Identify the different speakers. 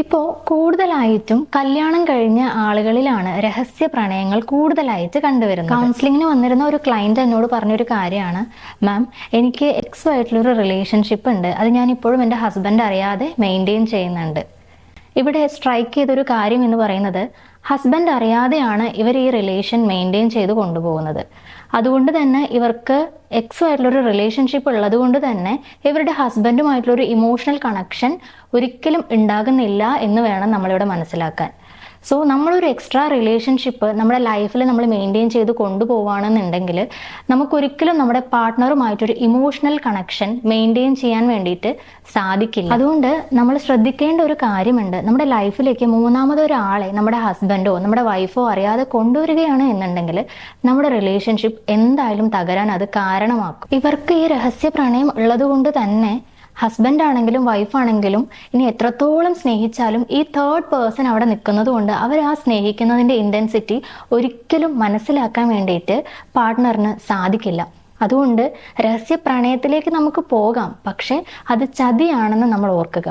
Speaker 1: ഇപ്പോൾ കൂടുതലായിട്ടും കല്യാണം കഴിഞ്ഞ ആളുകളിലാണ് രഹസ്യ പ്രണയങ്ങൾ കൂടുതലായിട്ട് കണ്ടുവരുന്നത്. കൗൺസിലിങ്ങിന് വന്നിരുന്ന ഒരു ക്ലയന്റ് എന്നോട് പറഞ്ഞൊരു കാര്യമാണ്, മാം എനിക്ക് എക്സ് ആയിട്ടുള്ളൊരു റിലേഷൻഷിപ്പ് ഉണ്ട്, അത് ഞാൻ ഇപ്പോഴും എൻ്റെ ഹസ്ബൻഡ് അറിയാതെ മെയിൻറ്റെയിൻ ചെയ്യുന്നുണ്ട്. ഇവിടെ സ്ട്രൈക്ക് ചെയ്തൊരു കാര്യം എന്ന് പറയുന്നത്, ഹസ്ബൻഡ് അറിയാതെയാണ് ഇവർ ഈ റിലേഷൻ മെയിൻറ്റെയിൻ ചെയ്ത് കൊണ്ടുപോകുന്നത്. അതുകൊണ്ട് തന്നെ ഇവർക്ക് എക്സുമായിട്ടുള്ളൊരു റിലേഷൻഷിപ്പ് ഉള്ളത് കൊണ്ട് തന്നെ ഇവരുടെ ഹസ്ബൻഡുമായിട്ടുള്ളൊരു ഇമോഷണൽ കണക്ഷൻ ഒരിക്കലും ഉണ്ടാകുന്നില്ല എന്ന് വേണം നമ്മളിവിടെ മനസ്സിലാക്കാൻ. സോ നമ്മളൊരു എക്സ്ട്രാ റിലേഷൻഷിപ്പ് നമ്മുടെ ലൈഫിൽ നമ്മൾ മെയിൻറ്റെയിൻ ചെയ്ത് കൊണ്ടുപോവുകയാണെന്നുണ്ടെങ്കിൽ നമുക്കൊരിക്കലും നമ്മുടെ പാർട്ട്ണറുമായിട്ടൊരു ഇമോഷണൽ കണക്ഷൻ മെയിൻറ്റെയിൻ ചെയ്യാൻ വേണ്ടിയിട്ട് സാധിക്കില്ല. അതുകൊണ്ട് നമ്മൾ ശ്രദ്ധിക്കേണ്ട ഒരു കാര്യമുണ്ട്, നമ്മുടെ ലൈഫിലേക്ക് മൂന്നാമതൊരാളെ നമ്മുടെ ഹസ്ബൻഡോ നമ്മുടെ വൈഫോ അറിയാതെ കൊണ്ടുവരികയാണ് എന്നുണ്ടെങ്കിൽ നമ്മുടെ റിലേഷൻഷിപ്പ് എന്തായാലും തകരാൻ അത് കാരണമാക്കും. ഇവർക്ക് ഈ രഹസ്യ പ്രണയം ഉള്ളത് കൊണ്ട് തന്നെ ഹസ്ബൻഡ് ആണെങ്കിലും വൈഫാണെങ്കിലും ഇനി എത്രത്തോളം സ്നേഹിച്ചാലും ഈ തേർഡ് പേഴ്സൺ അവിടെ നിൽക്കുന്നത് കൊണ്ട് അവർ ആ സ്നേഹിക്കുന്നതിൻ്റെ ഇൻറ്റൻസിറ്റി ഒരിക്കലും മനസ്സിലാക്കാൻ വേണ്ടിയിട്ട് പാർട്ട്ണറിന് സാധിക്കില്ല. അതുകൊണ്ട് രഹസ്യ പ്രണയത്തിലേക്ക് നമുക്ക് പോകാം, പക്ഷെ അത് ചതിയാണെന്ന് നമ്മൾ ഓർക്കുക.